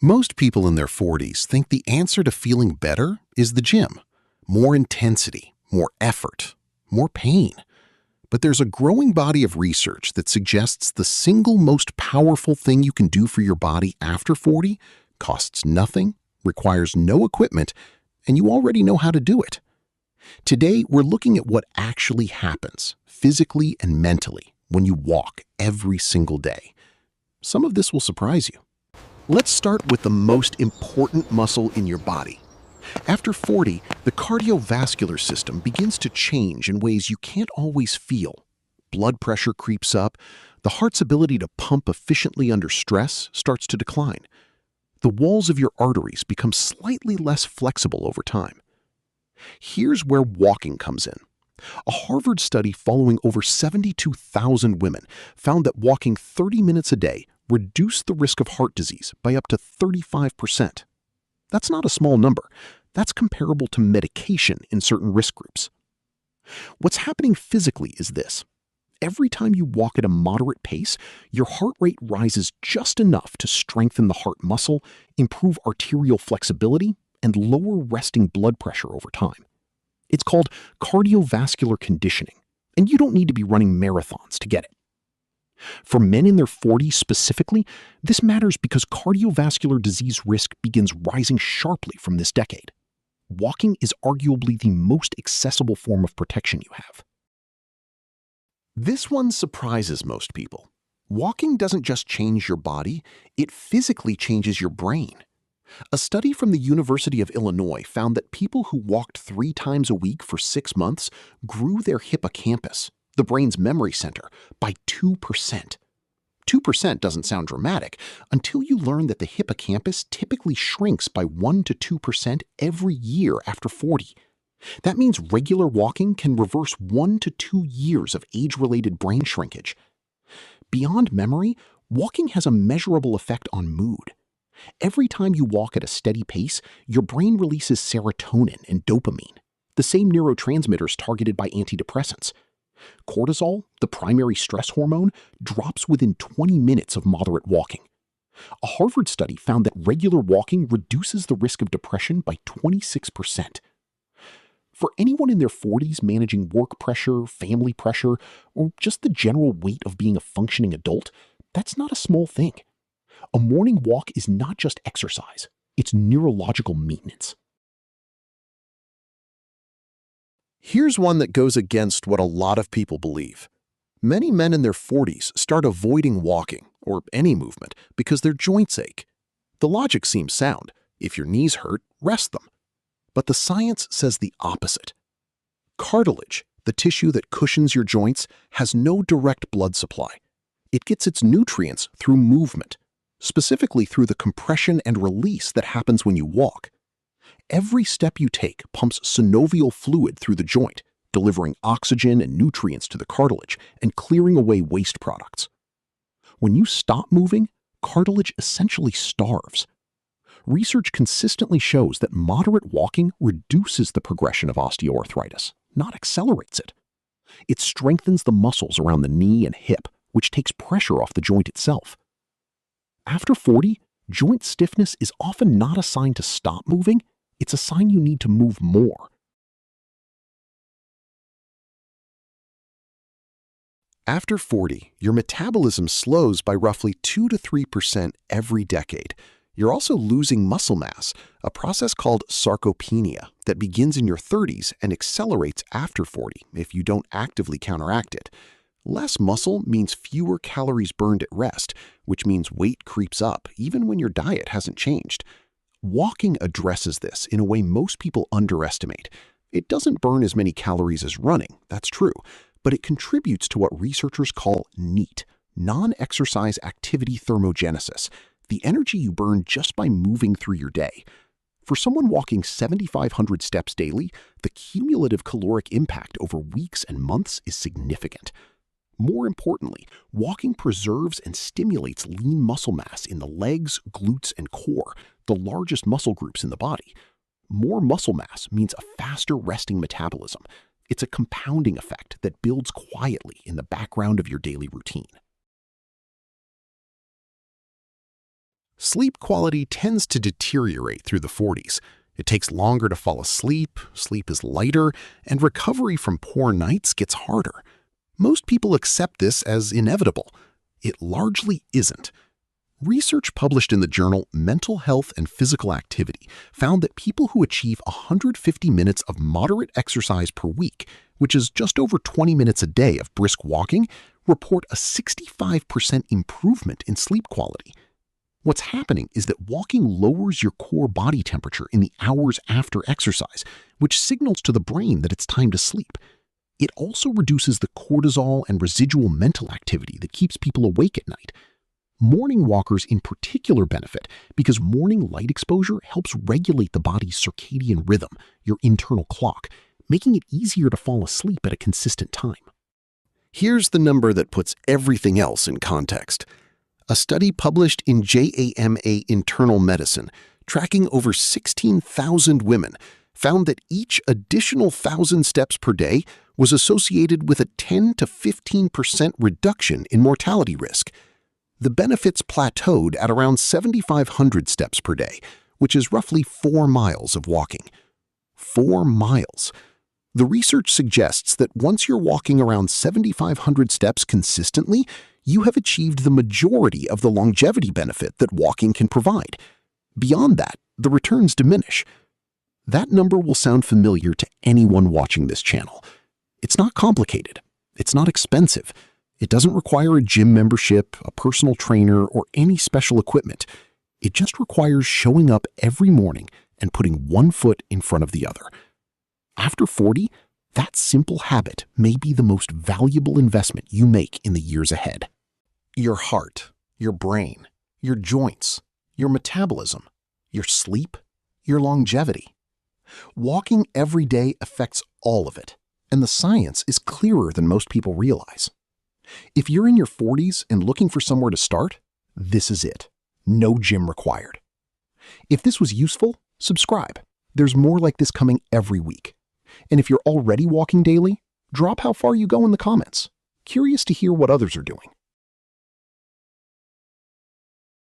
Most people in their 40s think the answer to feeling better is the gym. More intensity, more effort, more pain. But there's a growing body of research that suggests the single most powerful thing you can do for your body after 40 costs nothing, requires no equipment, and you already know how to do it. Today, we're looking at what actually happens, physically and mentally, when you walk every single day. Some of this will surprise you. Let's start with the most important muscle in your body. After 40, the cardiovascular system begins to change in ways you can't always feel. Blood pressure creeps up, the heart's ability to pump efficiently under stress starts to decline. The walls of your arteries become slightly less flexible over time. Here's where walking comes in. A Harvard study following over 72,000 women found that walking 30 minutes a day reduced the risk of heart disease by up to 35%. That's not a small number. That's comparable to medication in certain risk groups. What's happening physically is this. Every time you walk at a moderate pace, your heart rate rises just enough to strengthen the heart muscle, improve arterial flexibility, and lower resting blood pressure over time. It's called cardiovascular conditioning, and you don't need to be running marathons to get it. For men in their 40s specifically, this matters because cardiovascular disease risk begins rising sharply from this decade. Walking is arguably the most accessible form of protection you have. This one surprises most people. Walking doesn't just change your body, it physically changes your brain. A study from the University of Illinois found that people who walked 3 times a week for 6 months grew their hippocampus, the brain's memory center, by 2%. 2% doesn't sound dramatic until you learn that the hippocampus typically shrinks by 1 to 2% every year after 40. That means regular walking can reverse 1 to 2 years of age-related brain shrinkage. Beyond memory, walking has a measurable effect on mood. Every time you walk at a steady pace, your brain releases serotonin and dopamine, the same neurotransmitters targeted by antidepressants. Cortisol, the primary stress hormone, drops within 20 minutes of moderate walking. A Harvard study found that regular walking reduces the risk of depression by 26%. For anyone in their 40s managing work pressure, family pressure, or just the general weight of being a functioning adult, that's not a small thing. A morning walk is not just exercise, it's neurological maintenance. Here's one that goes against what a lot of people believe. Many men in their 40s start avoiding walking, or any movement, because their joints ache. The logic seems sound. If your knees hurt, rest them. But the science says the opposite. Cartilage, the tissue that cushions your joints, has no direct blood supply. It gets its nutrients through movement, specifically through the compression and release that happens when you walk. Every step you take pumps synovial fluid through the joint, delivering oxygen and nutrients to the cartilage and clearing away waste products. When you stop moving, cartilage essentially starves. Research consistently shows that moderate walking reduces the progression of osteoarthritis, not accelerates it. It strengthens the muscles around the knee and hip, which takes pressure off the joint itself. After 40, joint stiffness is often not a sign to stop moving, it's a sign you need to move more. After 40, your metabolism slows by roughly 2 to 3% every decade. You're also losing muscle mass, a process called sarcopenia that begins in your 30s and accelerates after 40 if you don't actively counteract it. Less muscle means fewer calories burned at rest, which means weight creeps up even when your diet hasn't changed. Walking addresses this in a way most people underestimate. It doesn't burn as many calories as running, that's true, but it contributes to what researchers call NEAT, non-exercise activity thermogenesis, the energy you burn just by moving through your day. For someone walking 7,500 steps daily, the cumulative caloric impact over weeks and months is significant. More importantly, walking preserves and stimulates lean muscle mass in the legs, glutes, and core, the largest muscle groups in the body. More muscle mass means a faster resting metabolism. It's a compounding effect that builds quietly in the background of your daily routine. Sleep quality tends to deteriorate through the 40s. It takes longer to fall asleep, sleep is lighter, and recovery from poor nights gets harder. Most people accept this as inevitable. It largely isn't. Research published in the journal Mental Health and Physical Activity found that people who achieve 150 minutes of moderate exercise per week, which is just over 20 minutes a day of brisk walking, report a 65% improvement in sleep quality. What's happening is that walking lowers your core body temperature in the hours after exercise, which signals to the brain that it's time to sleep. It also reduces the cortisol and residual mental activity that keeps people awake at night. Morning walkers in particular benefit because morning light exposure helps regulate the body's circadian rhythm, your internal clock, making it easier to fall asleep at a consistent time. Here's the number that puts everything else in context. A study published in JAMA Internal Medicine, tracking over 16,000 women, found that each additional 1,000 steps per day was associated with a 10 to 15% reduction in mortality risk. The benefits plateaued at around 7,500 steps per day, which is roughly 4 miles of walking. 4 miles. The research suggests that once you're walking around 7,500 steps consistently, you have achieved the majority of the longevity benefit that walking can provide. Beyond that, the returns diminish. That number will sound familiar to anyone watching this channel. It's not complicated. It's not expensive. It doesn't require a gym membership, a personal trainer, or any special equipment. It just requires showing up every morning and putting one foot in front of the other. After 40, that simple habit may be the most valuable investment you make in the years ahead. Your heart, your brain, your joints, your metabolism, your sleep, your longevity. Walking every day affects all of it, and the science is clearer than most people realize. If you're in your 40s and looking for somewhere to start, this is it. No gym required. If this was useful, subscribe. There's more like this coming every week. And if you're already walking daily, drop how far you go in the comments. Curious to hear what others are doing.